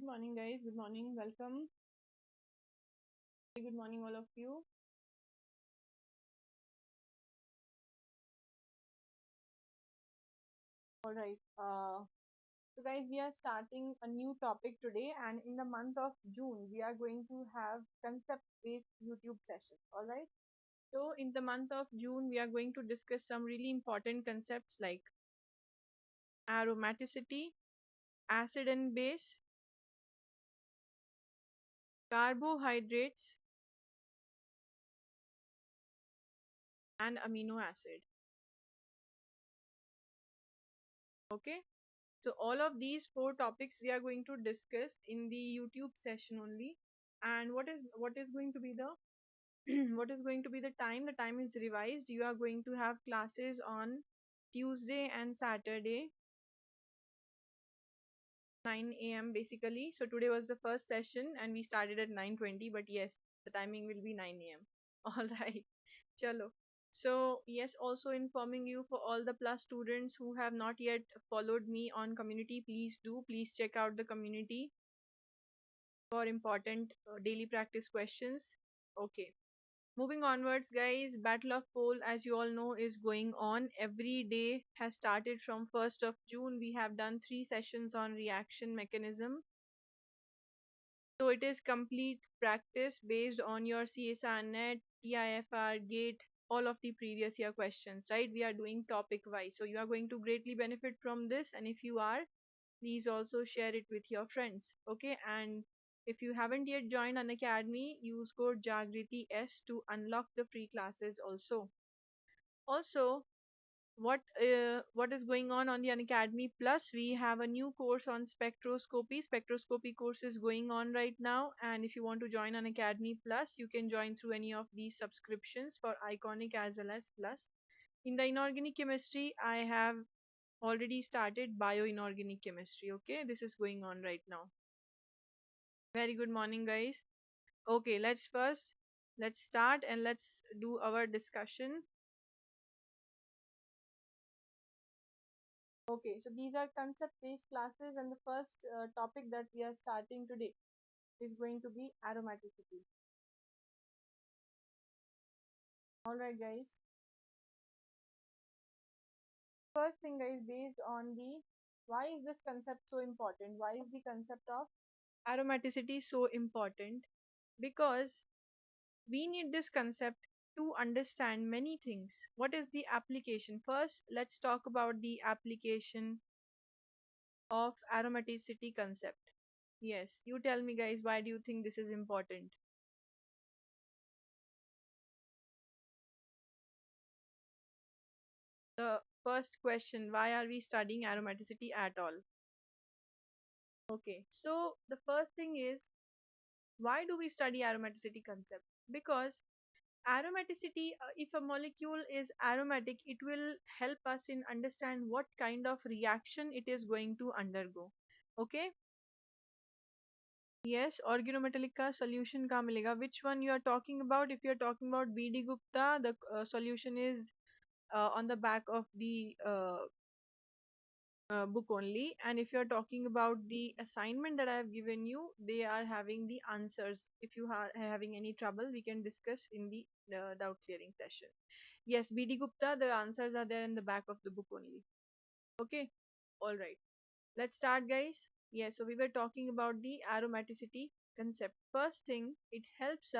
morning, guys. Good morning. Welcome. Good morning, all of you. All right. So, guys, we are starting a new topic today, and in the month of June, we are going to have concept-based YouTube sessions. All right. So, in the month of June, we are going to discuss some really important concepts like aromaticity, acid and base, carbohydrates, and amino acid. Okay. So all of these four topics we are going to discuss in the YouTube session only. And what is going to be the what is going to be the time? The time is revised. You are going to have classes on Tuesday and Saturday, 9 a.m. basically. So today was the first session and we started at 9:20. But yes, the timing will be 9 a.m. All right. Chalo. So yes, also informing you for all the plus students who have not yet followed me on community, please do. Please check out the community for important daily practice questions. Okay. Moving onwards, guys, Battle of Pole, as you all know, is going on. Every day has started from 1st of June. We have done 3 sessions on reaction mechanism. So it is complete practice based on your CSIR net, TIFR, GATE, all of the previous year questions, right? We are doing topic wise. So you are going to greatly benefit from this. And if you are, please also share it with your friends. Okay. And if you haven't yet joined Unacademy, use code Jagriti S to unlock the free classes also. Also, what is going on the Unacademy Plus? We have a new course on spectroscopy. Spectroscopy course is going on right now, and if you want to join Unacademy Plus, you can join through any of these subscriptions for Iconic as well as Plus. In the inorganic chemistry, I have already started bioinorganic chemistry. Okay, this is going on right now. Very good morning, guys. Okay, let's start and let's do our discussion. Okay, so these are concept-based classes, and the first topic that we are starting today is going to be aromaticity. All right, guys. First thing, guys, based on the why is this concept so important? Why is the concept of aromaticity so important? Because we need this concept to understand many things. What is the application? First, let's talk about the application of aromaticity concept. Yes, you tell me, guys, why do you think this is important? The first question, why are we studying aromaticity at all? Okay, so the first thing is, why do we study aromaticity concept? Because aromaticity, if a molecule is aromatic, it will help us in understand what kind of reaction it is going to undergo. Okay. Yes, organometallic ka solution ka milega. Which one you are talking about? If you are talking about BD Gupta, the solution is on the back of the book only. And if you're talking about the assignment that I have given you, they are having the answers. If you are having any trouble, we can discuss in the doubt clearing session. Yes, BD Gupta, the answers are there in the back of the book only. Okay, all right. Let's start, guys. Yeah, so we were talking about the aromaticity concept. First thing, it helps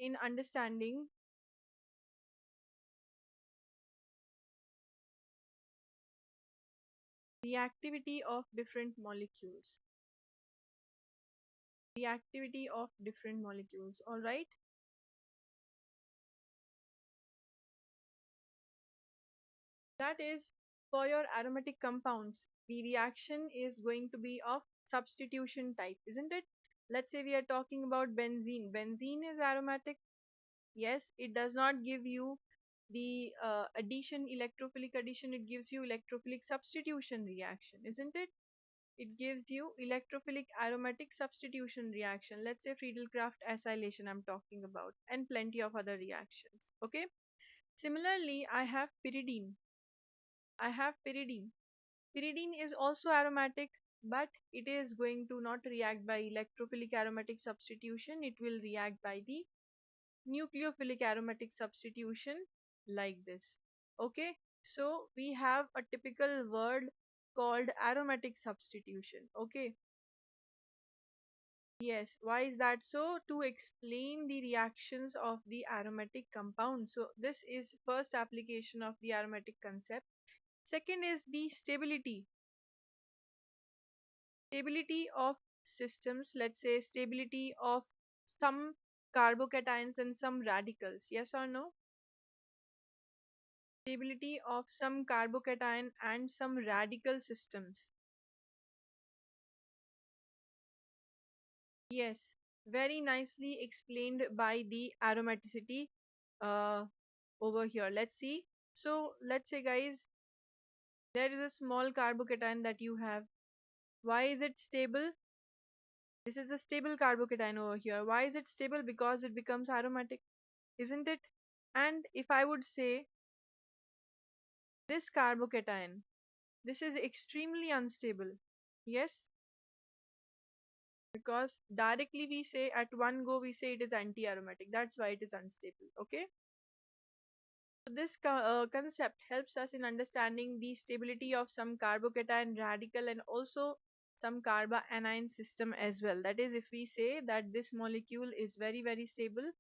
in understanding the activity of different molecules. The activity of different molecules. All right. That is, for your aromatic compounds, the reaction is going to be of substitution type, isn't it? Let's say we are talking about benzene. Benzene is aromatic. Yes, it does not give you the electrophilic addition, it gives you electrophilic substitution reaction, isn't it? It gives you electrophilic aromatic substitution reaction. Let's say Friedel-Crafts acylation I'm talking about, and plenty of other reactions. Okay. Similarly, I have pyridine. Pyridine is also aromatic. but it is going to not react by electrophilic aromatic substitution. It will react by the nucleophilic aromatic substitution, like this. Okay, so we have a typical word called aromatic substitution. Okay, yes, why is that so? To explain the reactions of the aromatic compound. So this is first application of the aromatic concept. Second is the stability of systems. Let's say stability of some carbocations and some radicals. Yes or no? Stability of some carbocation and some radical systems. Yes, very nicely explained by the aromaticity uh, over here. Let's see. So let's say guys, there is a small carbocation that you have. Why is it stable? This is a stable carbocation over here. Why is it stable? Because it becomes aromatic, isn't it? And if I would say this carbocation, this is extremely unstable. Yes, because directly we say at one go we say it is anti-aromatic. That's why it is unstable. Okay. So this concept helps us in understanding the stability of some carbocation radical and also some carbanion system as well. That is, if we say that this molecule is very stable,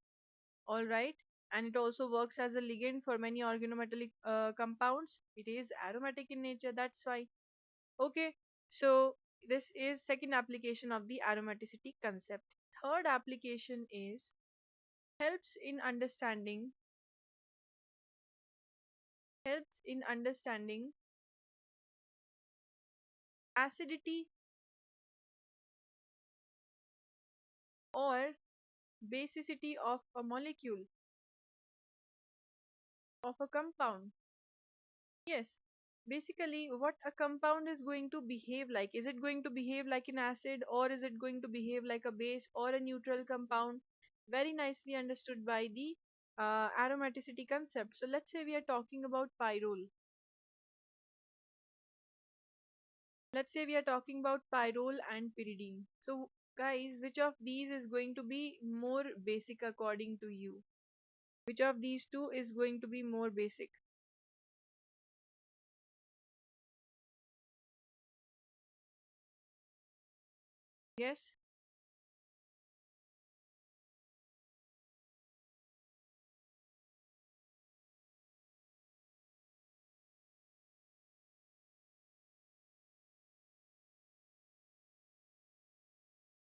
all right, and it also works as a ligand for many organometallic compounds, it is aromatic in nature. That's why. Okay, so this is second application of the aromaticity concept. Third application is helps in understanding helps in understanding acidity or basicity of a molecule, of a compound. Yes, basically what a compound is going to behave like. Is it going to behave like an acid, or is it going to behave like a base or a neutral compound? Very nicely understood by the aromaticity concept. So let's say we are talking about pyrrole. Let's say we are talking about pyrrole and pyridine. So guys, which of these is going to be more basic according to you? Which of these two is going to be more basic? Yes.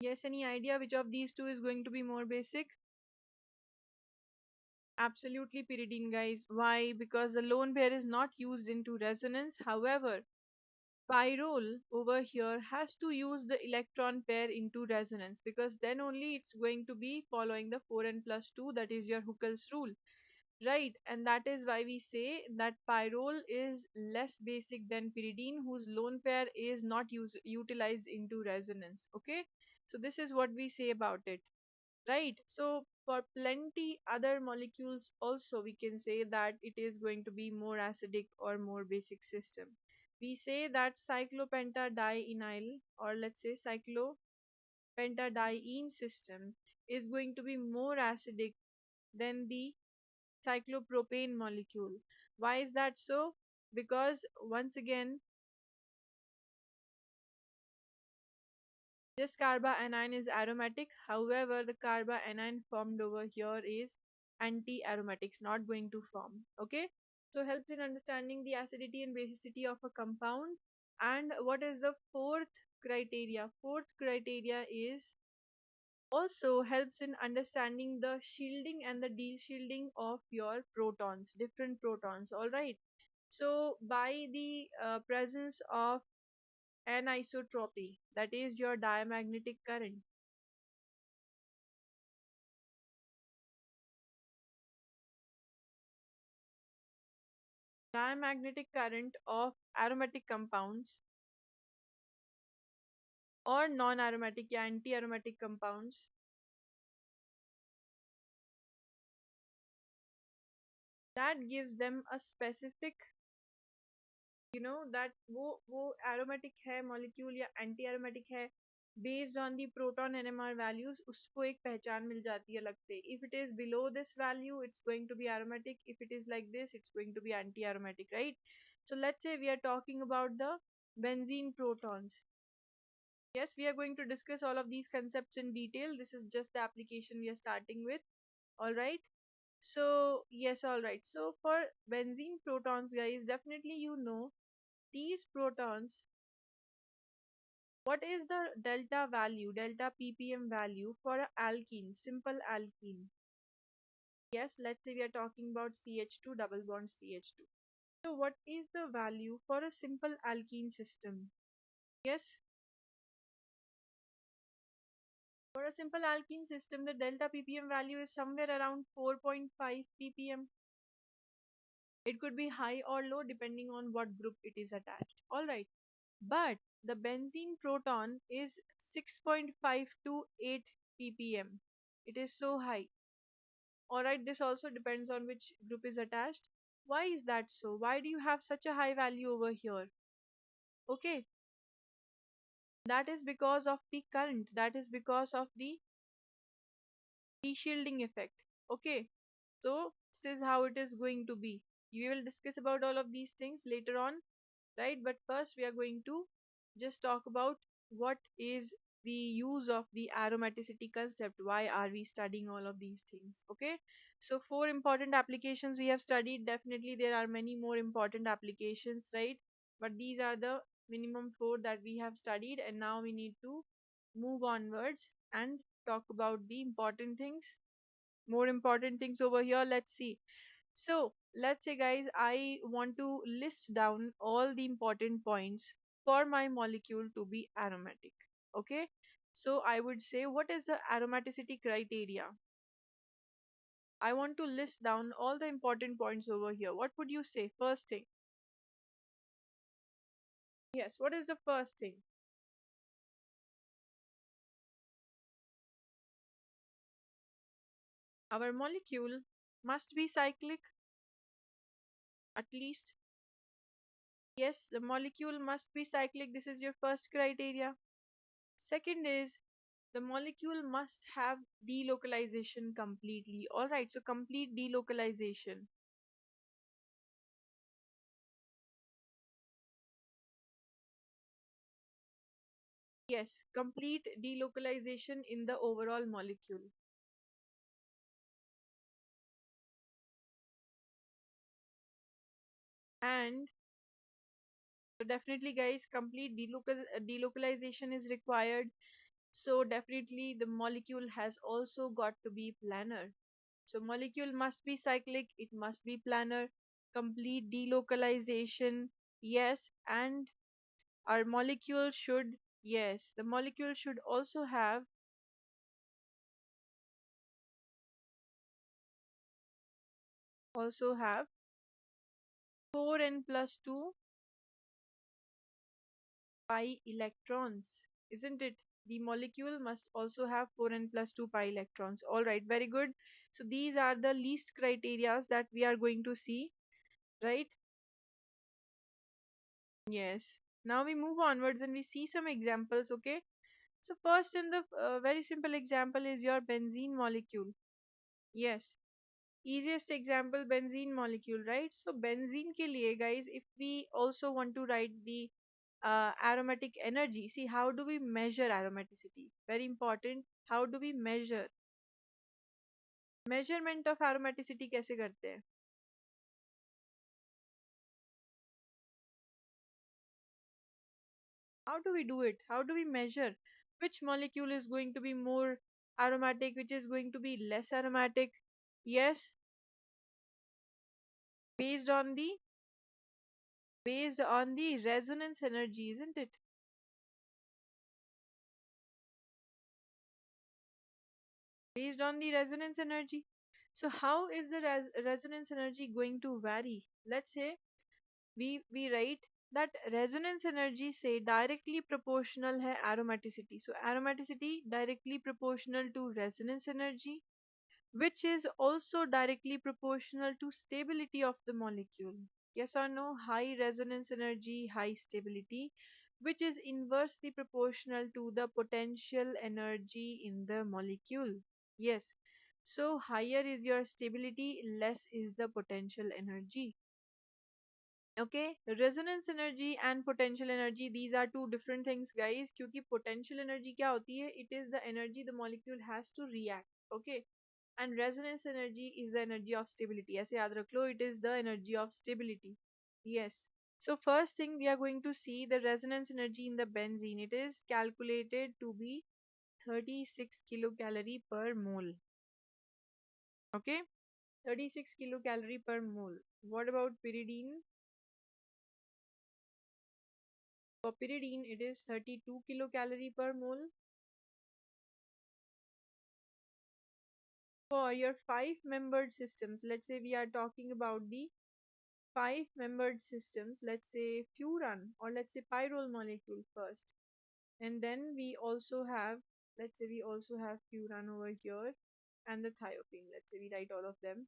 Yes, any idea which of these two is going to be more basic? Absolutely pyridine, guys. Why? Because the lone pair is not used into resonance. However, pyrrole over here has to use the electron pair into resonance, because then only it's going to be following the 4n plus 2, that is your Huckel's rule. Right, and that is why we say that pyrrole is less basic than pyridine, whose lone pair is not utilized into resonance. Okay, so this is what we say about it. Right, so for plenty other molecules also we can say that it is going to be more acidic or more basic system. We say that cyclopentadienyl, or let's say cyclopentadiene system, is going to be more acidic than the cyclopropane molecule. Why is that so? Because once again, this carbanion is aromatic. However, the carbanion formed over here is anti-aromatic, not going to form. Okay, so helps in understanding the acidity and basicity of a compound. And what is the fourth criteria? Fourth criteria is also helps in understanding the shielding and the de-shielding of your protons, different protons. All right. So by the presence of anisotropy, that is your diamagnetic current. Diamagnetic current of aromatic compounds or non-aromatic, anti-aromatic compounds, that gives them a specific that वो aromatic है molecule या anti aromatic है, based on the proton NMR values उसको एक पहचान मिल जाती है अलग से. If it is below this value it's going to be aromatic, if it is like this it's going to be anti aromatic, right? So let's say we are talking about the benzene protons. Yes, we are going to discuss all of these concepts in detail. This is just the application we are starting with. All right. So, yes, all right. So, for benzene protons, guys, definitely these protons. What is the delta value, delta ppm value for a alkene, simple alkene? Yes, let's say we are talking about CH2 double bond CH2. So, what is the value for a simple alkene system? Yes, for a simple alkene system, the delta ppm value is somewhere around 4.5 ppm. It could be high or low depending on what group it is attached. Alright. But the benzene proton is 6.5 to 8 ppm. It is so high. Alright, this also depends on which group is attached. Why is that so? Why do you have such a high value over here? Okay, that is because of the current. That is because of the de-shielding effect. Okay, so this is how it is going to be. We will discuss about all of these things later on, right? But first we are going to just talk about what is the use of the aromaticity concept. Why are we studying all of these things? Okay, so four important applications we have studied. Definitely there are many more important applications, right? But these are the minimum four that we have studied, and now we need to move onwards and talk about the important things, more important things over here. Let's see. So let's say, guys, I want to list down all the important points for my molecule to be aromatic. Okay, so I would say, what is the aromaticity criteria? I want to list down all the important points over here. What would you say? First thing. Yes, what is the first thing? Our molecule must be cyclic, at least. Yes, the molecule must be cyclic. This is your first criteria. Second is, the molecule must have delocalization completely. Alright, so complete delocalization. Yes, complete delocalization in the overall molecule. And so definitely, guys, complete delocalization is required. So definitely the molecule has also got to be planar. So molecule must be cyclic, it must be planar, complete delocalization, yes, and our molecule should, yes, the molecule should also have 4n plus 2 pi electrons, isn't it? The molecule must also have 4n plus 2 pi electrons. All right, very good. So these are the least criterias that we are going to see, right? Yes. Now we move onwards and we see some examples, okay? So first in the very simple example is your benzene molecule. Yes. Easiest example, benzene molecule, right? So benzene ke liye, guys, if we also want to write the aromatic energy, see, how do we measure aromaticity? Very important. How do we measure? Measurement of aromaticity कैसे करते हैं? How do we do it? How do we measure which molecule is going to be more aromatic, which is going to be less aromatic? Yes, based on the resonance energy, isn't it? Based on the resonance energy. So how is the resonance energy going to vary? Let's say we write that resonance energy say directly proportional hai aromaticity. So aromaticity directly proportional to resonance energy, which is also directly proportional to stability of the molecule. Yes or no? High resonance energy, high stability, which is inversely proportional to the potential energy in the molecule. Yes. So higher is your stability, less is the potential energy. Okay, resonance energy and potential energy, these are two different things guys. क्योंकि potential energy क्या होती है? It is the energy the molecule has to react. Okay, and resonance energy is the energy of stability. ऐसे याद रख लो, it is the energy of stability. Yes. So first thing we are going to see the resonance energy in the benzene. It is calculated to be 36 kilocalorie per mole. Okay, 36 kilocalorie per mole. What about pyridine? For pyridine, it is 32 kilocalorie per mole. For your five-membered systems, let's say we are talking about the five-membered systems, let's say furan or let's say pyrrole molecule first. And then we also have, let's say we also have furan over here and the thiophene. Let's say we write all of them.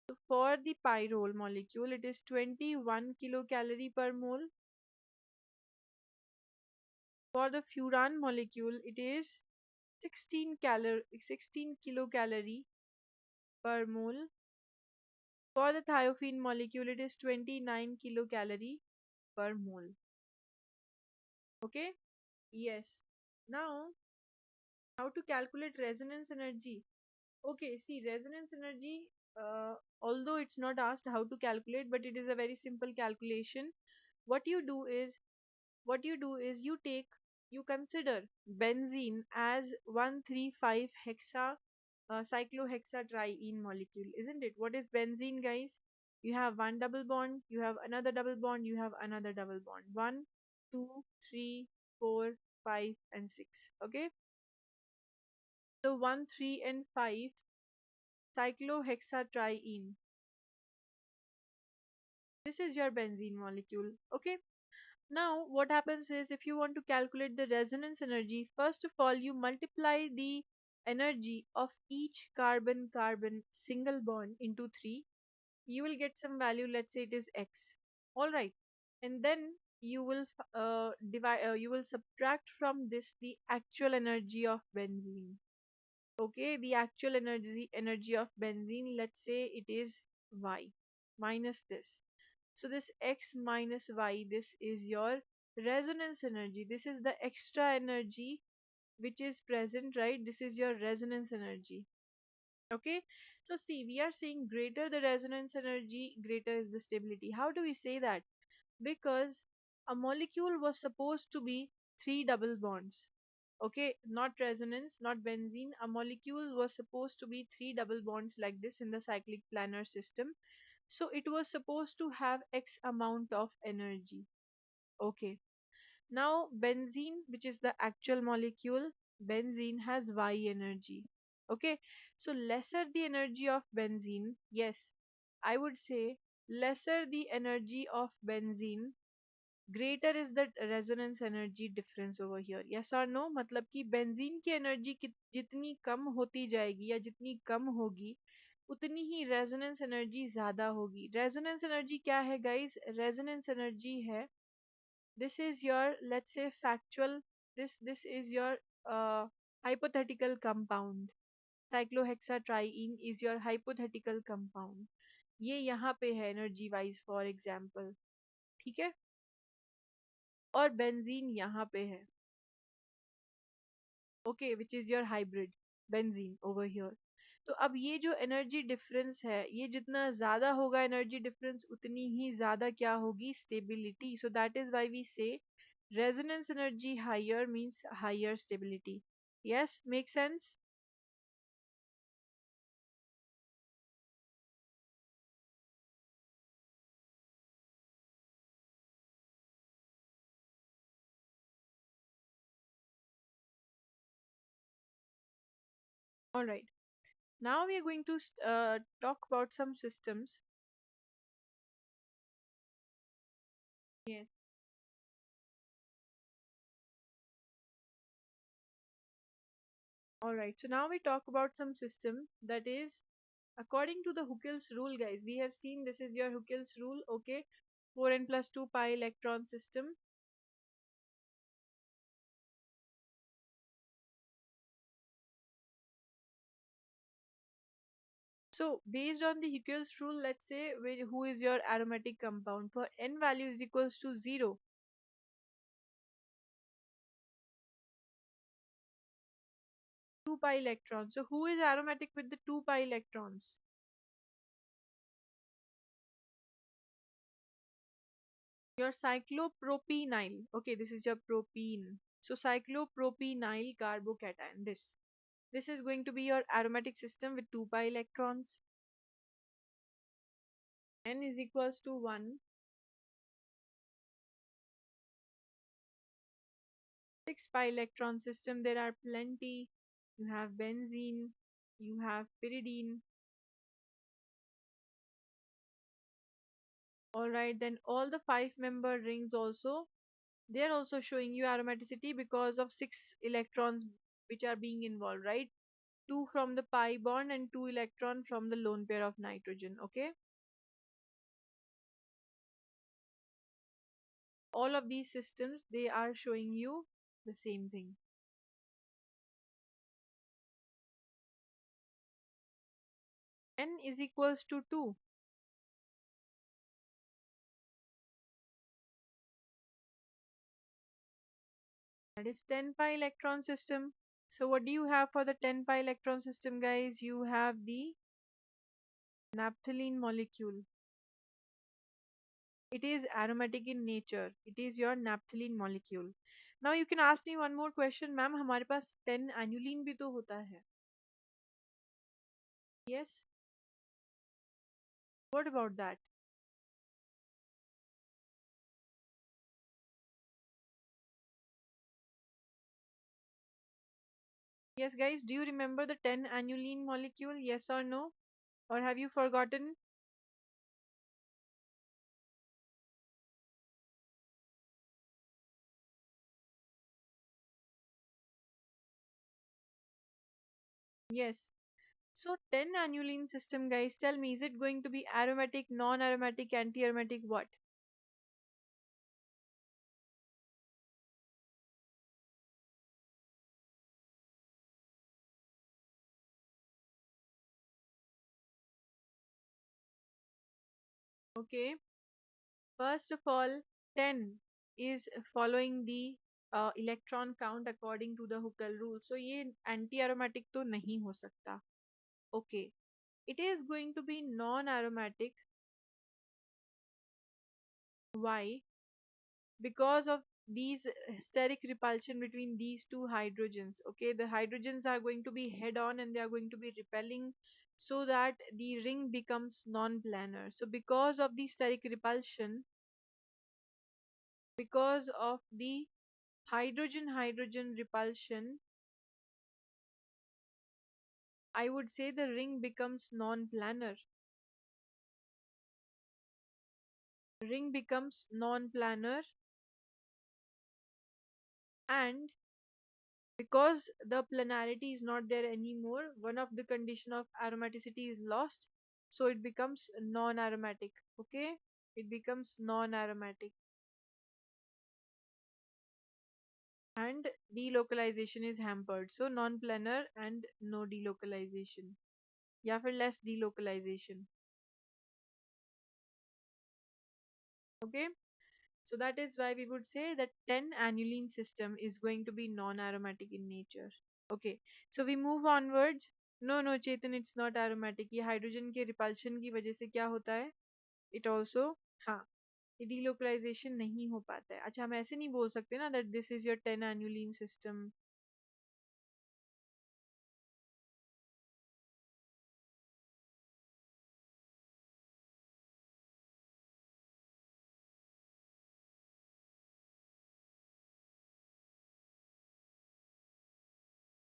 So for the pyrrole molecule, it is 21 kilocalorie per mole. For the furan molecule, it is 16 kilocalorie per mole. For the thiophene molecule, it is 29 kilocalorie per mole. Okay? Yes. Now, how to calculate resonance energy? Okay, see, resonance energy, although it's not asked how to calculate, but it is a very simple calculation. What you do is, you consider benzene as 135 hexa cyclohexatriene molecule, isn't it? What is benzene, guys? You have one double bond, you have another double bond, you have another double bond. 1, 2, 3, 4, 5, and 6. Okay? So 1, 3, and 5 cyclohexatriene. This is your benzene molecule. Okay? Now, what happens is if you want to calculate the resonance energy, first of all, you multiply the energy of each carbon-carbon single bond into 3. You will get some value, let's say it is x. All right. And then you will you will subtract from this the actual energy of benzene. Okay, the actual energy of benzene, let's say it is y minus this. So this x minus y, this is your resonance energy. This is the extra energy which is present, right? This is your resonance energy. Okay. So see, we are saying greater the resonance energy, greater is the stability. How do we say that? Because a molecule was supposed to be three double bonds. Okay, not resonance, not benzene. A molecule was supposed to be three double bonds like this in the cyclic planar system. So it was supposed to have X amount of energy. Okay. Now benzene, which is the actual molecule, benzene has Y energy. Okay. So lesser the energy of benzene, yes, I would say lesser the energy of benzene, greater is the resonance energy difference over here. Yes or no? मतलब कि benzene की energy जितनी कम होती जाएगी या जितनी कम होगी उतनी ही रेजोनेंस एनर्जी ज्यादा होगी. रेजोनेंस एनर्जी क्या है गाइस? रेजोनेंस एनर्जी है, this is your, let's say, factual, this is your hypothetical compound. Cyclohexatriene is your hypothetical compound. ये यहाँ पे है एनर्जी वाइज फॉर एग्जाम्पल. ठीक है, और बेंजीन यहाँ पे है. Okay, which is your hybrid benzene over here. तो अब ये जो एनर्जी डिफरेंस है, ये जितना ज्यादा होगा एनर्जी डिफरेंस उतनी ही ज्यादा क्या होगी? Stability. So that is why we say resonance energy higher means higher stability. Yes, make sense? All right. Now we are going to talk about some systems. Yes. All right. So now we talk about some system that is According to the Huckel's rule, guys, we have seen this is your Huckel's rule, okay? 4n plus 2 pi electron system. So based on the Huckel's rule, let's say who is your aromatic compound. For n value is equals to 0, 2 pi electrons. So who is aromatic with the 2 pi electrons? Your cyclopropenyl. Okay, this is your propene. So cyclopropenyl carbocation. This is going to be your aromatic system with 2 pi electrons. N is equals to 1. 6 pi electron system, there are plenty. You have benzene, you have pyridine. Alright, then all the 5-member rings also, they are also showing you aromaticity because of 6 electrons which are being involved, right? 2 from the pi bond and 2 electron from the lone pair of nitrogen, okay? All of these systems, they are showing you the same thing. N is equals to 2. That is 10 pi electron system. So what do you have for the 10 pi electron system, guys? You have the naphthalene molecule. It is aromatic in nature. It is your naphthalene molecule. Now you can ask me one more question, ma'am. हमारे पास 10 aniline भी तो होता है. Yes. What about that? Yes, guys. Do you remember the 10 aniline molecule? Yes or no? Or have you forgotten? Yes. So 10 aniline system, guys. Tell me, is it going to be aromatic, non-aromatic, anti-aromatic? What? Okay. First of all, 10 is following the electron count according to the Huckel rule. So ये anti-aromatic तो नहीं हो सकता. Okay. It is going to be non-aromatic. Why? Because of these steric repulsion between these two hydrogens. Okay, the hydrogens are going to be head on and they are going to be repelling so that the ring becomes non-planar. So because of the steric repulsion, because of the hydrogen repulsion, I would say the ring becomes non-planar. Ring becomes non-planar, and because the planarity is not there anymore, one of the condition of aromaticity is lost, so it becomes non-aromatic. Okay, it becomes non-aromatic, and delocalization is hampered. So non-planar and no delocalization, या फिर less delocalization. Okay, so that is why we would say that 10 aniline system is going to be non-aromatic in nature. Okay, so we move onwards. No, no, Chetan, it's not aromatic. ये hydrogen के repulsion की वजह से क्या होता है? It also, हाँ, ये delocalization नहीं हो पाता है. अच्छा, हम ऐसे नहीं बोल सकते ना that this is your 10 aniline system.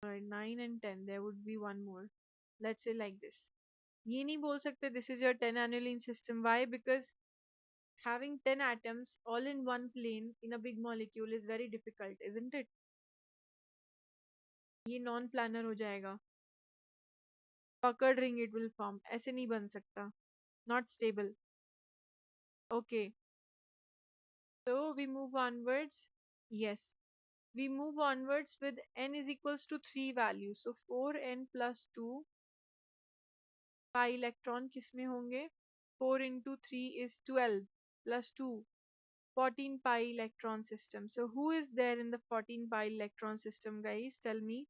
Alright, 9 and 10, there would be one more. Let's say like this. ये नहीं बोल सकते this is your 10 aniline system. Why? Because having 10 atoms all in one plane in a big molecule is very difficult, isn't it? ये non-planar हो जाएगा. Puckered ring it will form. ऐसे नहीं बन सकता. Not stable. Okay. So we move onwards. Yes. We move onwards with n is equals to 3 values. So 4n plus 2 pi electron किसमें होंगे? 4 into 3 is 12 plus 2 14 pi electron system. So who is there in the 14 pi electron system, guys? Tell me.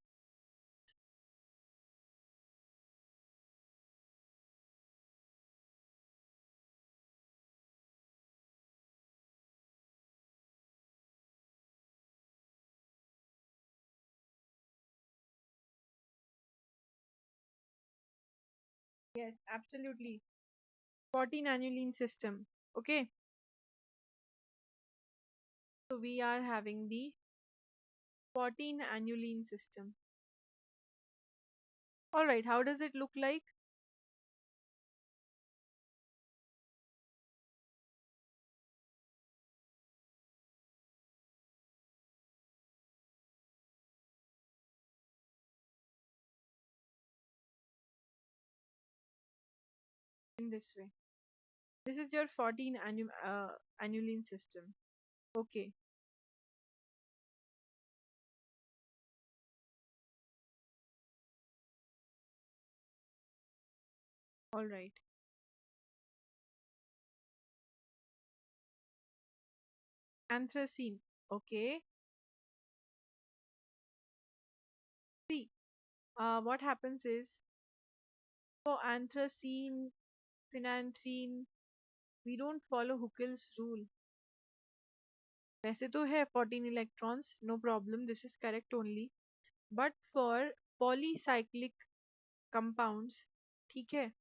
Yes, absolutely. 14 aniline system. Okay. So we are having the 14 aniline system. All right. How does it look like? In this way. This is your 14 aniline system. Okay. All right. Anthracene. Okay. See, what happens is for anthracene, phenanthrene, we don't follow Huckel's rule. वैसे तो है 14 electrons, no problem, this is correct only. But for polycyclic compounds, ठीक है.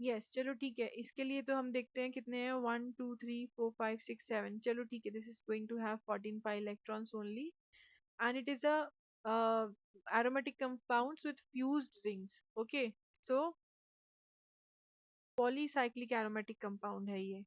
Yes, चलो ठीक है. इसके लिए तो हम देखते हैं कितने हैं. 1 2 3 4 5 6 7. चलो ठीक है. This is going to have 14 pi electrons only, and it is a uh, aromatic compounds with fused rings. Okay, so polycyclic aromatic compound है ये.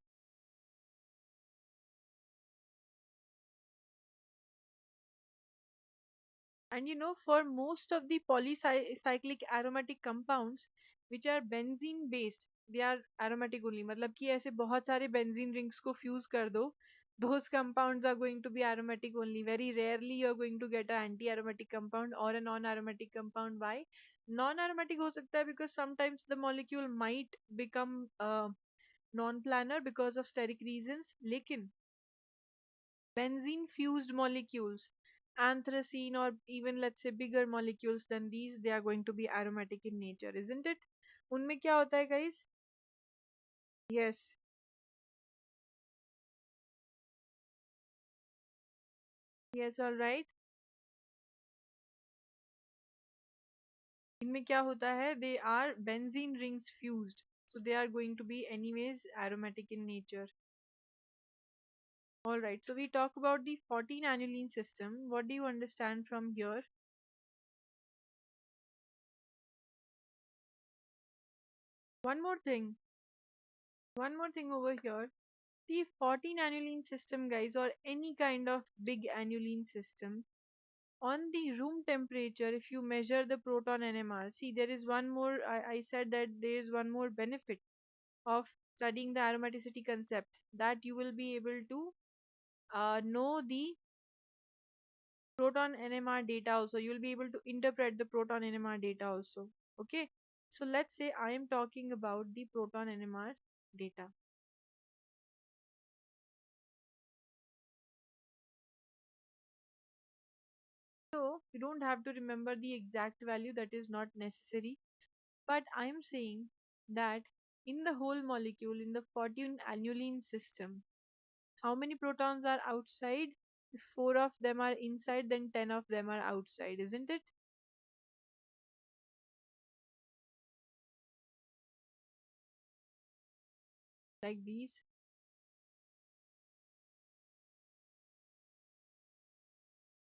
And you know, for most of the polycyclic aromatic compounds which are benzene based, they are aromatic only. मतलब कि ऐसे बहुत सारे benzene rings को fuse कर दो, those compounds are going to be aromatic only. Very rarely you are going to get an anti-aromatic compound or a non-aromatic compound. Why? Non-aromatic हो सकता है because sometimes the molecule might become non-planar because of steric reasons. लेकिन benzene fused molecules, anthracene, or even let's say bigger molecules than these, they are going to be aromatic in nature, isn't it? उनमें क्या होता है guys? Yes, yes, all right. इनमें क्या होता है? They are benzene rings fused, so they are going to be anyways aromatic in nature. All right, so we talk about the 14 aniline system. What do you understand from here? One more thing, one more thing over here. The 14 aniline system, guys, or any kind of big aniline system, on the room temperature, if you measure the proton NMR, see there is one more, I said that there is one more benefit of studying the aromaticity concept, that you will be able to know the proton NMR data also. You will be able to interpret the proton NMR data also. Okay. So let's say I am talking about the proton NMR data. So you don't have to remember the exact value, that is not necessary. But I am saying that in the whole molecule, in the 14 aniline system, how many protons are outside? If 4 of them are inside, then 10 of them are outside, isn't it? Like these.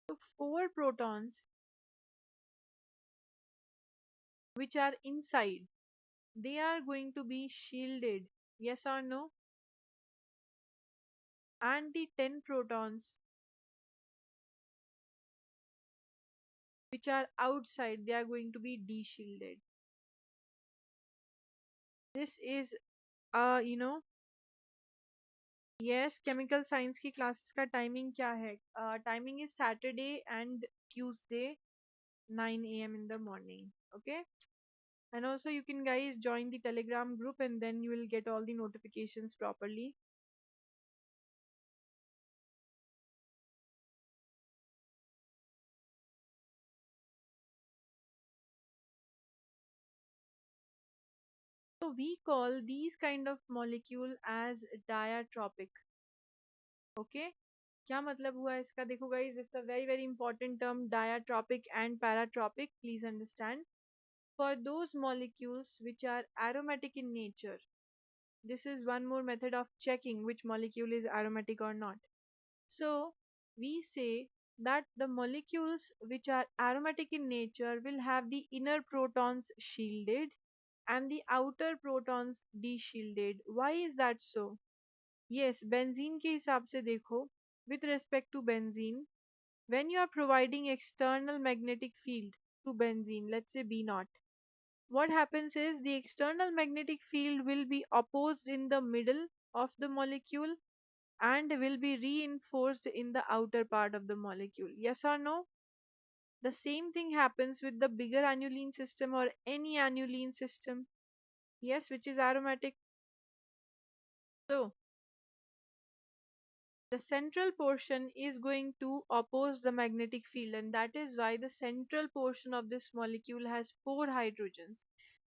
So 4 protons which are inside, they are going to be shielded. Yes or no? And the 10 protons which are outside, they are going to be de-shielded. This is yes, chemical science की classes का timing क्या है? Timing is Saturday and Tuesday 9 a.m. in the morning. Okay, and also you can guys join the telegram group and then you will get all the notifications properly. So we call these kind of molecule as diatropic. Okay, क्या मतलब हुआ इसका? देखो guys, it's a very very important term, diatropic and paratropic. Please understand. For those molecules which are aromatic in nature, this is one more method of checking which molecule is aromatic or not. So we say that the molecules which are aromatic in nature will have the inner protons shielded and the outer protons deshielded. Why is that so? Yes, benzene के हिसाब से देखो, with respect to benzene, when you are providing external magnetic field to benzene, let's say B naught, what happens is the external magnetic field will be opposed in the middle of the molecule and will be reinforced in the outer part of the molecule. Yes or no? The same thing happens with the bigger aniline system or any aniline system. Yes, which is aromatic. So the central portion is going to oppose the magnetic field, and that is why the central portion of this molecule has four hydrogens.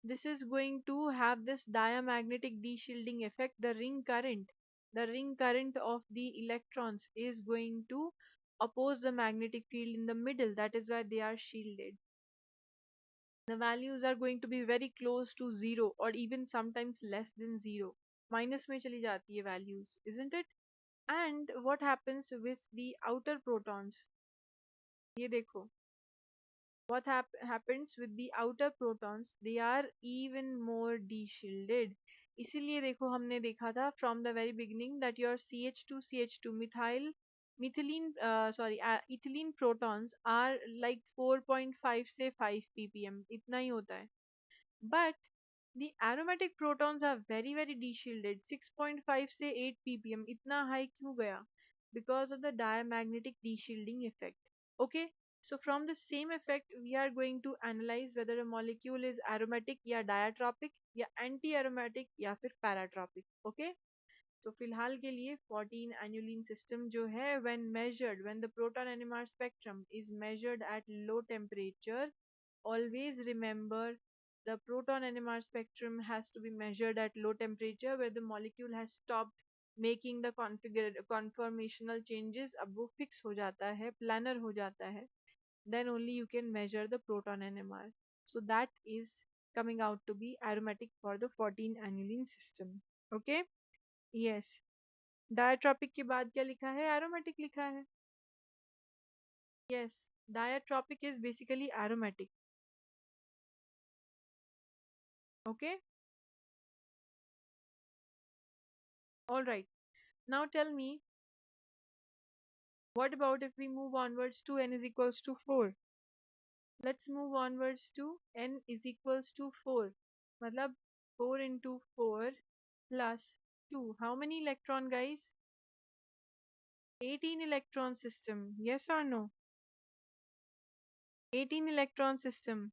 This is going to have this diamagnetic deshielding effect. The ring current of the electrons is going to oppose the magnetic field in the middle. That is why they are shielded. The values are going to be very close to zero or even sometimes less than zero. Minus में चली जाती है values, isn't it? And what happens with the outer protons? ये देखो. What happens with the outer protons? They are even more deshielded. इसीलिए देखो हमने देखा था from the very beginning that your CH2 ethylene protons are like 4.5 से 5 ppm, इतना ही होता है. But the aromatic protons are very very deshielded, 6.5 से 8 ppm. इतना high क्यों गया? Because of the diamagnetic deshielding effect. Okay, so from the same effect we are going to analyze whether a molecule is aromatic या diatropic या anti-aromatic या फिर paratropic. Okay, तो फिलहाल के लिए 14 aniline system जो है, when the proton NMR spectrum is measured at low temperature, always remember the proton NMR spectrum has to be measured at low temperature where the molecule has stopped making the conformational changes. अब वो fix हो जाता है, planar हो जाता है, then only you can measure the proton NMR. So that is coming out to be aromatic for the 14 aniline system. Okay, yes. Diatropic के बाद क्या लिखा है? Aromatic लिखा है. Yes, diatropic is basically aromatic. Okay, all right. Now tell me, what about if we move onwards to n is equals to 4? Let's move onwards to n is equals to 4. मतलब 4 into 4 plus 2. How many electron, guys? 18 electron system. Yes or no? 18 electron system.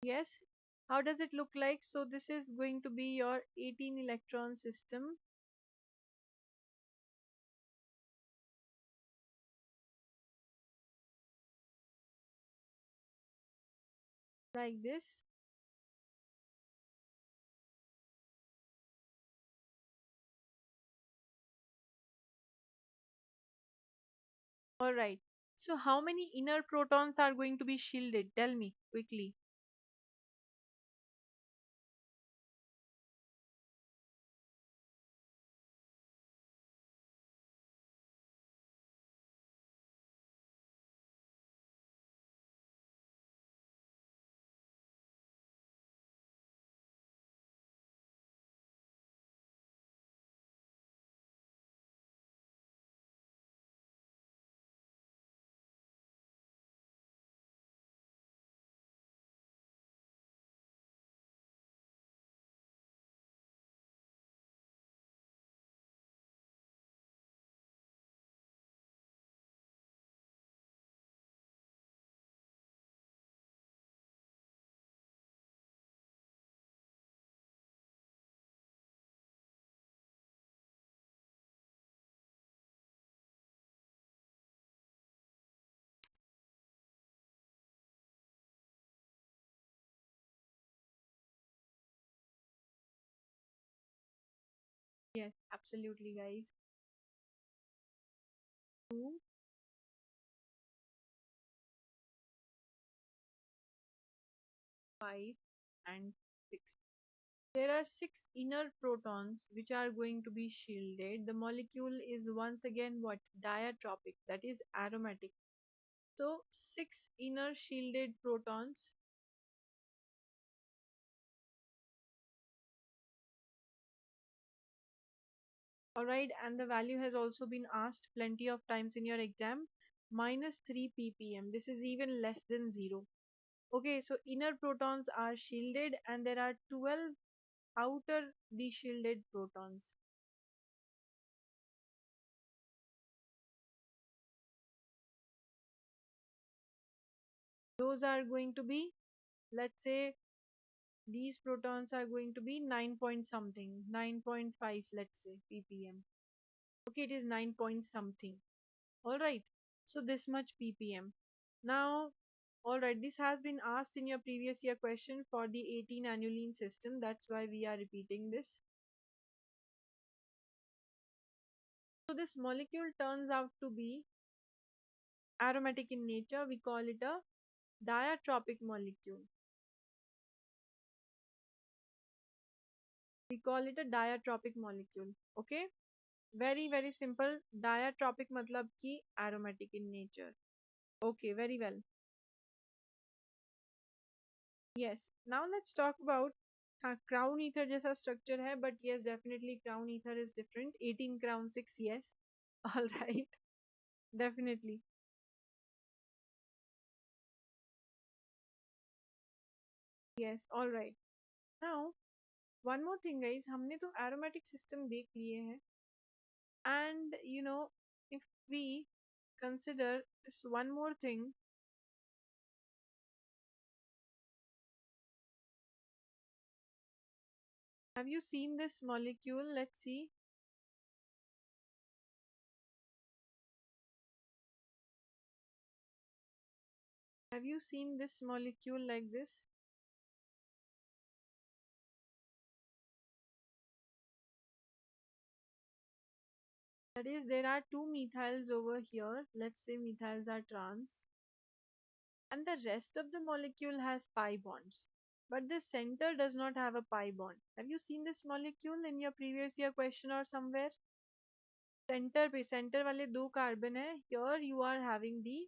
Yes. How does it look like? So this is going to be your 18 electron system like this. All right. So how many inner protons are going to be shielded? Tell me quickly. Yes, absolutely, guys. 2, 5, and 6. There are 6 inner protons which are going to be shielded. The molecule is once again what? Diatropic, that is aromatic. So 6 inner shielded protons. Alright, and the value has also been asked plenty of times in your exam. -3 ppm. This is even less than 0. Okay, so inner protons are shielded and there are 12 outer deshielded protons. Those are going to be, let's say, these protons are going to be 9 point something, 9.5, let's say, ppm. Okay, it is 9 point something. Alright, so this much ppm. Now, alright, this has been asked in your previous year question for the 18 annuline system. That's why we are repeating this. So this molecule turns out to be aromatic in nature. We call it a diatropic molecule. We call it a diatropic molecule. Okay, very simple. Diatropic matlab ki aromatic in nature. Okay, very well. Yes, now let's talk about, हाँ crown ether जैसा structure है, but yes, definitely crown ether is different. 18 crown 6, yes. All right, definitely. Yes, all right. Now one more thing, guys. हमने तो aromatic system देख लिए हैं, and if we consider this one more thing, have you seen this molecule? Let's see. Have you seen this molecule like this? That is, there are two methyls over here. Let's say methyls are trans, and the rest of the molecule has pi bonds. But the center does not have a pi bond. Have you seen this molecule in your previous year question or somewhere? Center पे center वाले दो carbon है. Here you are having the,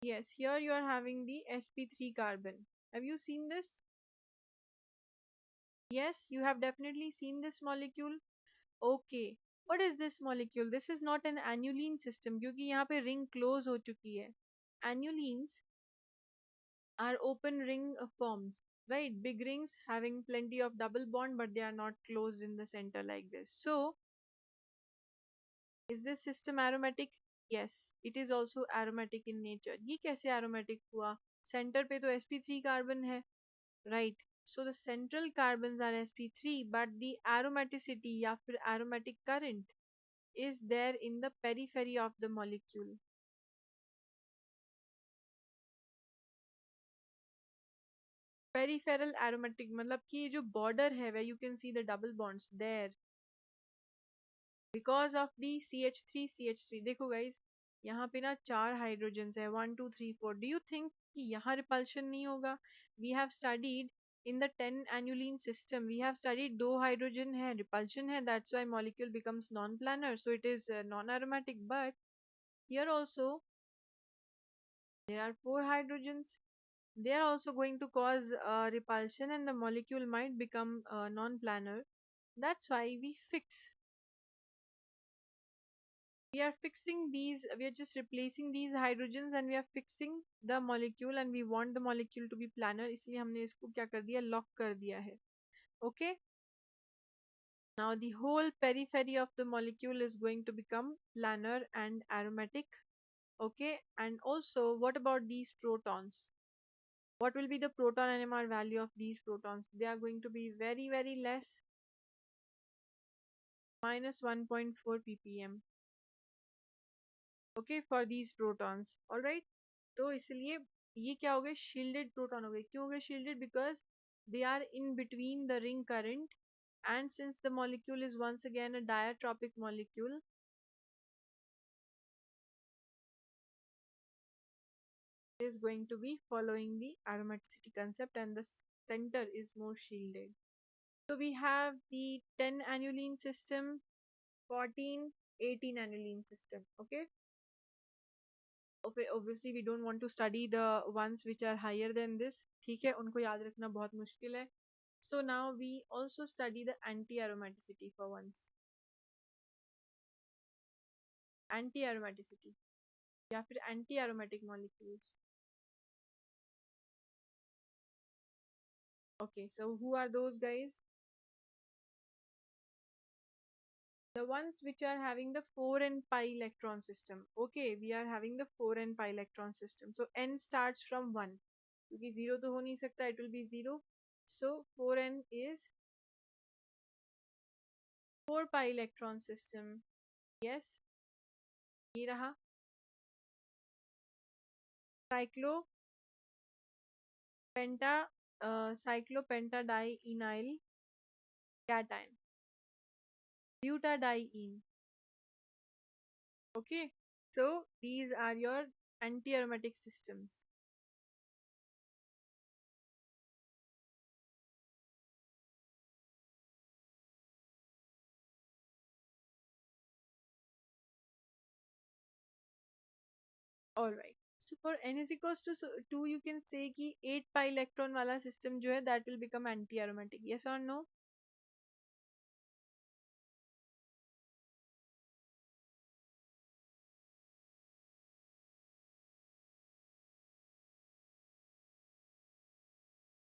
yes, here you are having the sp3 carbon. Have you seen this? Yes, you have definitely seen this molecule. Okay, what is this molecule? This is not an aniline system क्योंकि यहाँ पे ring close हो चुकी है. Anilines are open ring forms, right? Big rings having plenty of double bond, but they are not closed in the center like this. So, is this system aromatic? Yes, it is also aromatic in nature. ये कैसे aromatic हुआ? Center पे तो sp3 carbon है, right? So the central carbons are sp3, but the aromaticity या फिर aromatic current is there in the periphery of the molecule. Peripheral aromatic मतलब कि ये जो border है where you can see the double bonds there because of the CH3 देखो guys यहाँ पे ना 4 हाइड्रोजन्स है 1 2 3 4. Do you think कि यहाँ repulsion नहीं होगा? We have studied in the 10 annuline system, we have studied दो हाइड्रोजन है, repulsion है, that's why molecule becomes non-planar, so it is non-aromatic. But here also there are 4 hydrogens, they are also going to cause repulsion and the molecule might become non-planar. That's why we are fixing these, we are just replacing these hydrogens and we are fixing the molecule and we want the molecule to be planar, इसलिए हमने इसको क्या कर दिया, lock कर दिया है. Okay, now the whole periphery of the molecule is going to become planar and aromatic. Okay, and also what about these protons? What will be the proton NMR value of these protons? They are going to be very less, -1.4 ppm. Okay, for these protons. All right, तो इसलिए ये क्या हो गए, shielded proton हो गए. क्यों हो गए shielded? Because they are in between the ring current And since the molecule is once again a diatropic molecule, it is going to be following the aromaticity concept and the center is more shielded. So we have the 10 aniline system, 14, 18 aniline system. Okay. Obviously we don't want to study the ones which are higher than this. ठीक है, उनको याद रखना बहुत मुश्किल है. So now we also study the anti-aromaticity for once. Anti-aromaticity या फिर anti-aromatic molecules. Okay, so who are those guys? The ones which are having the 4 and pi electron system. Okay, we are having the 4 and pi electron system. So n starts from 1. क्योंकि 0 तो हो नहीं सकता, it will be 0. So 4n is 4 pi electron system. Yes, ये रहा. Cyclo penta cyclopentadienyl cation, butadiene. Okay, so these are your anti-aromatic systems. All right. So for n is equals to 2, you can say कि 8 pi electron वाला system जो है that will become anti-aromatic. Yes or no?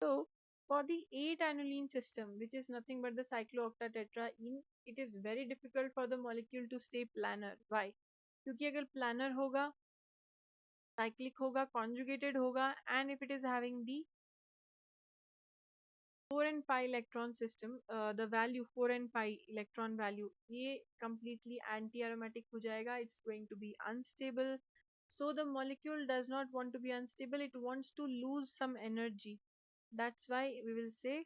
So for the 8 aniline system, which is nothing but the cyclooctatetraene, it is very difficult for the molecule to stay planar. Why? क्योंकि अगर planar होगा, cyclic होगा, conjugated होगा, and if it is having the 4 and pi electron system, the value 4 and pi electron value, ये completely anti-aromatic हो जाएगा. It's going to be unstable. So the molecule does not want to be unstable. It wants to lose some energy. That's why we will say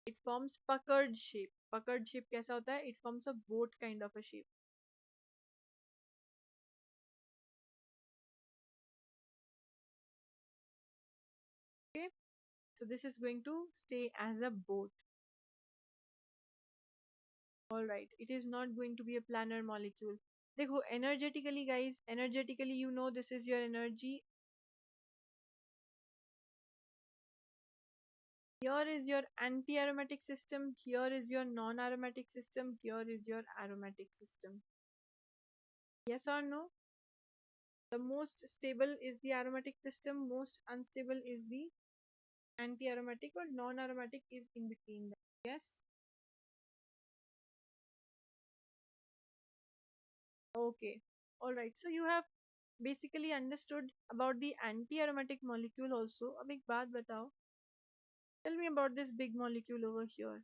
it forms puckered shape. Puckered shape कैसा होता है? It forms a boat kind of a shape. Okay, so this is going to stay as a boat. All right, it is not going to be a planar molecule. देखो energetically guys, energetically you know this is your energy. Here is your anti-aromatic system, here is your non-aromatic system, here is your aromatic system. Yes or no? The most stable is the aromatic system, most unstable is the anti-aromatic, or non-aromatic is in between them. Yes? Okay. Alright, so you have basically understood about the anti-aromatic molecule also. अब एक बात बताओ. Tell me about this big molecule over here.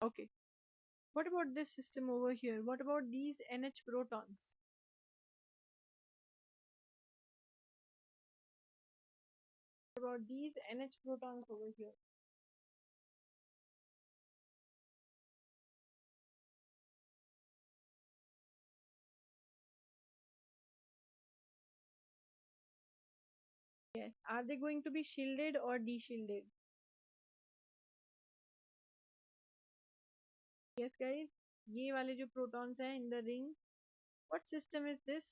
Okay. What about this system over here? What about these NH protons? What about these NH protons over here? Yes. Are they going to be shielded or de-shielded? Yes, guys. ये वाले जो protons हैं in the ring, what system is this?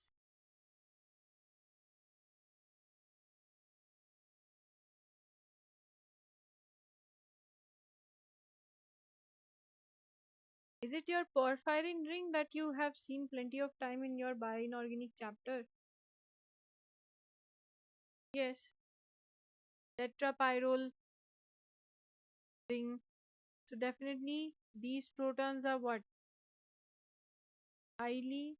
Is it your porphyrin ring that you have seen plenty of time in your bioinorganic chapter? Yes, tetrapyrrole ring. So definitely these protons are what? Highly,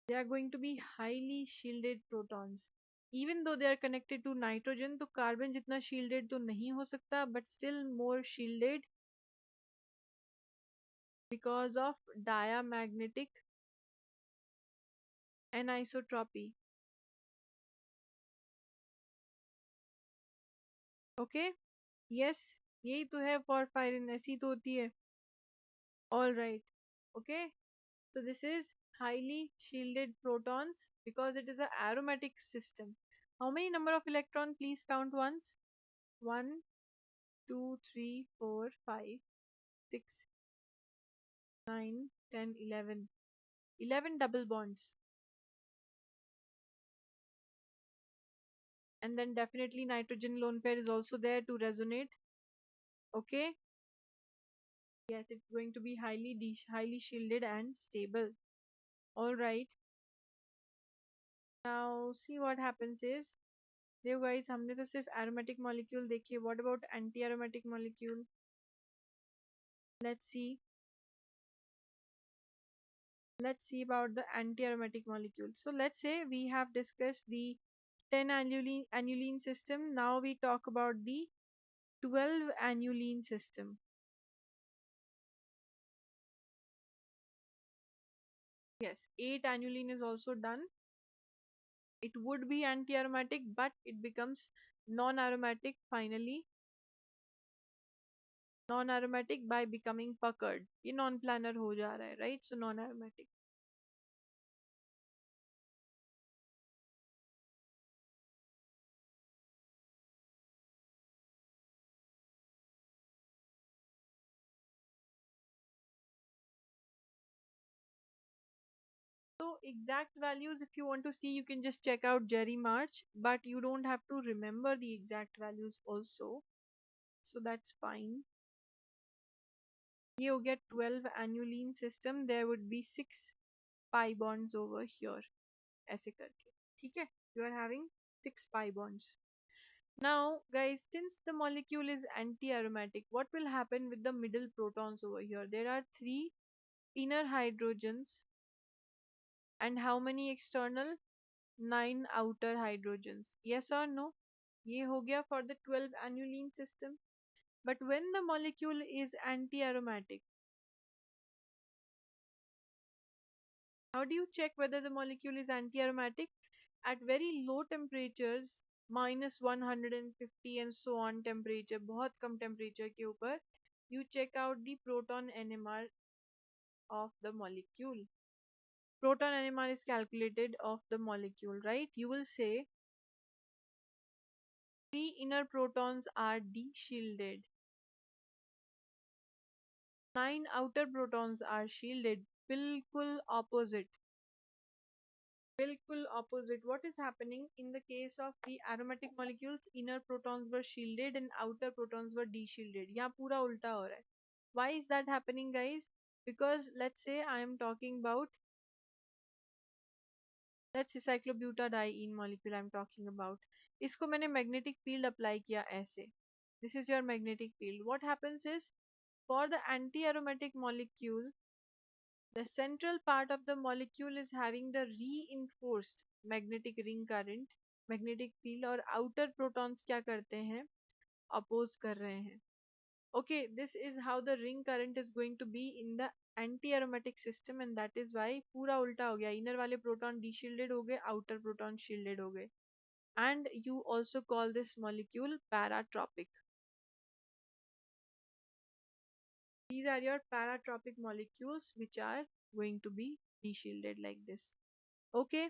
they are going to be highly shielded protons. Even though they are connected to nitrogen, तो carbon जितना shielded तो नहीं हो सकता, but still more shielded because of diamagnetic anisotropy. Okay? Yes, यही तो है porphyrin, ऐसी तो होती है. All right. Okay? So this is highly shielded protons because it is an aromatic system. How many number of electron? Please count once. 1, 2, 3, 4, 5, 6, 9, 10, 11. 11 double bonds. And then definitely nitrogen lone pair is also there to resonate. Okay? Yes, it's going to be highly shielded and stable. All right. Now see what happens is, देखो guys, हमने तो सिर्फ aromatic molecule देखी है. What about anti-aromatic molecule? Let's see. Let's see about the anti-aromatic molecule. So let's say we have discussed the 10 annuline system. Now we talk about the 12 annuline system. Yes, 8 annuline is also done. It would be anti-aromatic, but it becomes non-aromatic finally. Non-aromatic by becoming puckered. ये non-planar हो जा रहा है, right? So non-aromatic. So exact values, if you want to see, you can just check out Jerry March, but you don't have to remember the exact values also. So that's fine. ये हो गया 12 annuline system. There would be 6 pi bonds over here. ऐसे करके. ठीक है? You are having 6 pi bonds. Now, guys, since the molecule is anti-aromatic, what will happen with the middle protons over here? There are 3 inner hydrogens and how many external? 9 outer hydrogens. Yes or no? ये हो गया for the 12 annuline system. But when the molecule is anti-aromatic, how do you check whether the molecule is anti-aromatic? At very low temperatures, minus 150 and so on temperature, बहुत कम temperature के ऊपर, you check out the proton NMR of the molecule. Proton NMR is calculated of the molecule, right? You will say 3 inner protons are de-shielded, 9 outer protons are shielded. बिल्कुल opposite. बिल्कुल opposite. What is happening in the case of the aromatic molecules? Inner protons were shielded and outer protons were de-shielded. यहाँ पूरा उल्टा हो रहा है. Why is that happening, guys? Because let's say I am talking about, let's say cyclobutadiene molecule I am talking about. इसको मैंने magnetic field apply किया ऐसे. This is your magnetic field. What happens is, for the anti-aromatic molecule, the central part of the molecule is having the reinforced magnetic ring current, magnetic field, और outer protons क्या करते हैं? Oppose कर रहे हैं. Okay, this is how the ring current is going to be in the anti-aromatic system, and that is why पूरा उल्टा हो गया. Inner वाले proton de-shielded हो गए, outer proton shielded हो गए. And you also call this molecule paratropic. These are your paratropic molecules which are going to be deshielded like this. Okay,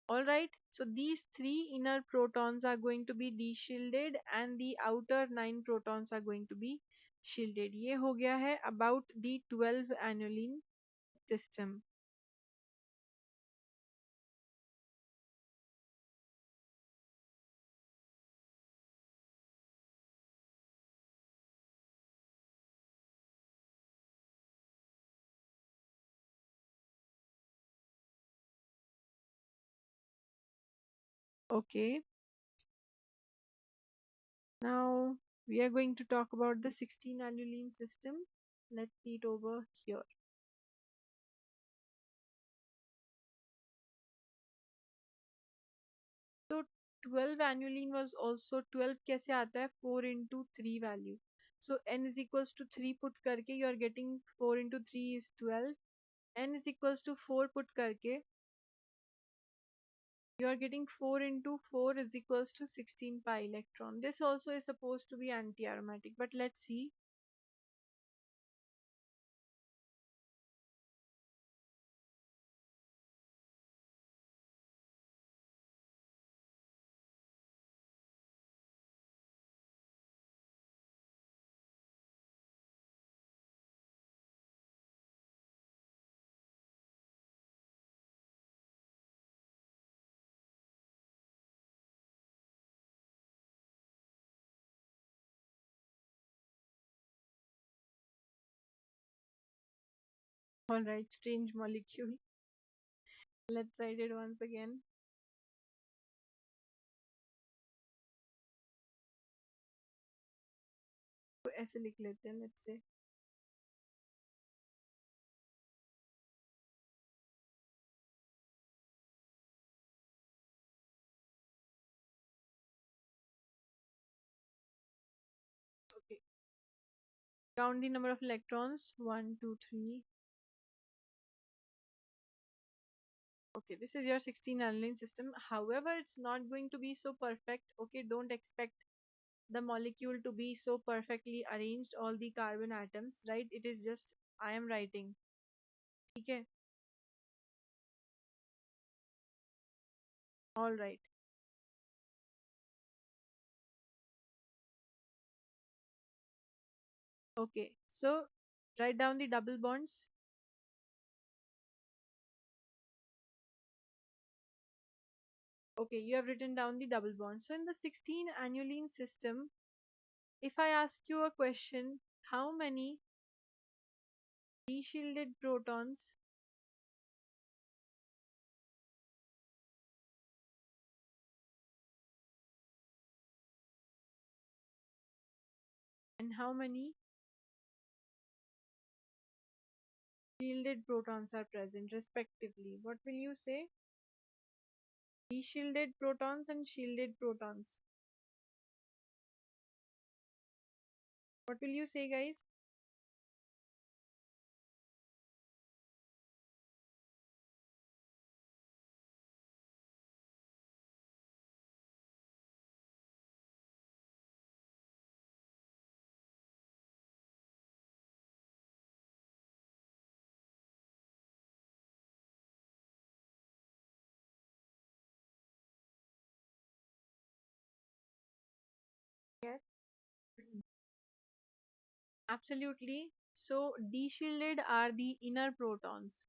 all right. So these three inner protons are going to be deshielded and the outer 9 protons are going to be shielded. ये हो गया है about the 12 aniline system. Okay. Now we are going to talk about the 16 aniline system. Let's see it over here. So 12 aniline was also 12 कैसे आता है 4 into 3 value. So n is equals to 3 put करके you are getting 4 into 3 is 12. N is equals to 4 put करके you are getting 4 into 4 is equals to 16 pi electron. This also is supposed to be anti-aromatic, but let's see. Alright, strange molecule. Let's write it once again. तो ऐसे लिख लेते हैं, let's say. Okay. Count the number of electrons. 1, 2, 3. Okay, this is your 16 aniline system. However, it's not going to be so perfect. Okay, don't expect the molecule to be so perfectly arranged, all the carbon atoms, right? It is just I am writing. Okay, all right. Okay, so write down the double bonds. Okay, you have written down the double bonds. So in the 16 aniline system, if I ask you a question, how many deshielded protons and how many shielded protons are present respectively, what will you say? Deshielded protons and shielded protons. What will you say, guys? Yes. Absolutely. So deshielded are the inner protons.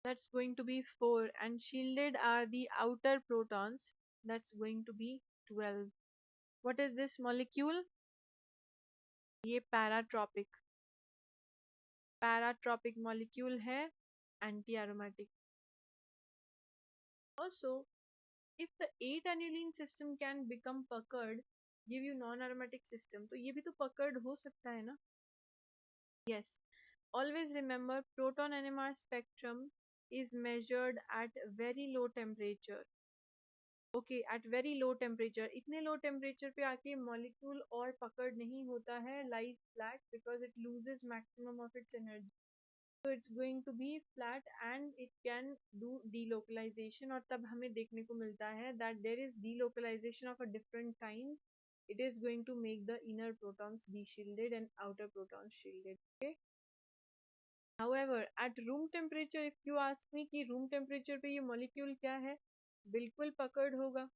That's going to be 4. And shielded are the outer protons. That's going to be 12. What is this molecule? ये पैराट्रॉपिक molecule है, anti aromatic. Also, if the 8 aniline system can become puckered, give you non aromatic system, तो ये भी तो puckered हो सकता है ना? Yes. Always remember, proton NMR spectrum is measured at very low temperature. Okay, at very low temperature. इतने low temperature पे आके molecule और पकड़ नहीं होता है, lies flat because it loses maximum of its energy. So it's going to be flat and it can do delocalization, और तब हमें देखने को मिलता है that there is delocalization of a different kind. It is going to make the inner protons deshielded and outer protons shielded. Okay. However, at room temperature, if you ask me कि room temperature पे ये molecule क्या है, बिल्कुल पकड़ होगा,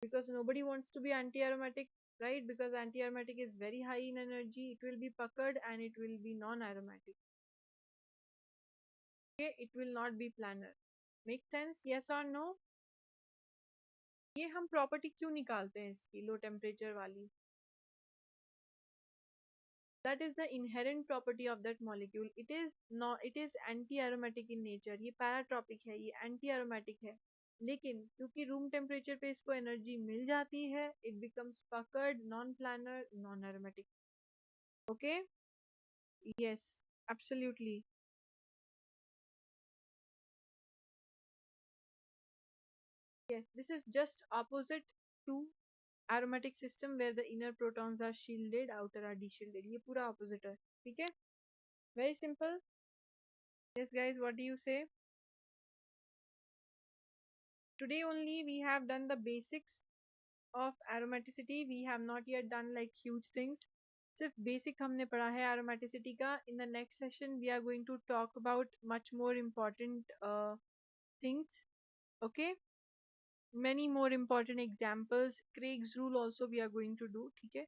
because nobody wants to be anti-aromatic, right? Because anti-aromatic is very high in energy, it will be puckered and it will be non-aromatic. Okay, it will not be planar. Make sense? Yes or no? ये हम property क्यों निकालते हैं इसकी low temperature वाली? That is the inherent property of that molecule. It is anti-aromatic in nature. ये paratropic है, ये anti-aromatic है. लेकिन क्योंकि रूम टेम्परेचर पे इसको एनर्जी मिल जाती है, it becomes puckered, non-planar, non-aromatic. Okay? Yes, absolutely. Yes, this is just opposite to aromatic system where the inner protons are shielded, outer are deshielded. ये पूरा opposite है. ठीक है? Very simple. Yes, guys, what do you say? Today only we have done the basics of aromaticity. We have not yet done like huge things. सिर्फ basic हमने पढ़ा है aromaticity का. In the next session, we are going to talk about much more important things. Okay? Many more important examples. Craig's rule also we are going to do. ठीक है?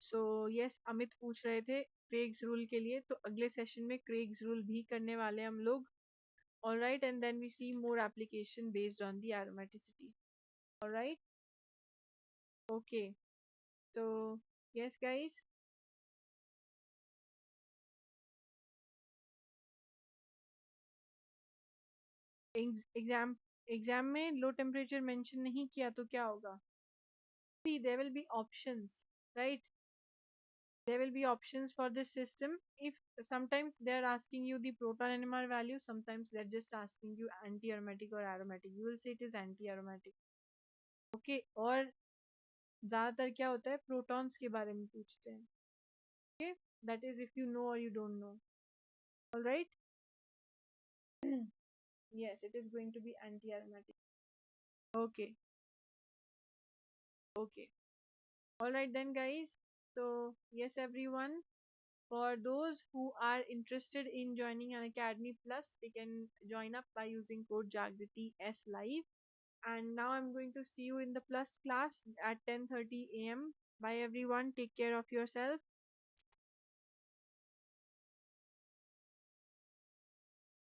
So yes, Amit पूछ रहे थे Craig's rule के लिए, तो अगले session में Craig's rule भी करने वाले हम लोग. Alright, and then we see more application based on the aromaticity. Alright? Okay. So yes, guys. Exam exam में लो टेम्परेचर मेंशन नहीं किया तो क्या होगा? See, there will be options, right? There will be options for this system. If sometimes they are asking you the proton NMR value, sometimes they're just asking you anti-aromatic or aromatic. You will say it is anti-aromatic. Okay, और ज्यादातर क्या होता है protons के बारे में पूछते हैं. Okay, that is if you know or you don't know. All right. Yes, it is going to be anti-aromatic. Okay, okay. All right then, guys. So yes, everyone. For those who are interested in joining an Academy Plus, they can join up by using code Jagriti S Live. And now I'm going to see you in the Plus class at 10:30 a.m. Bye everyone. Take care of yourself.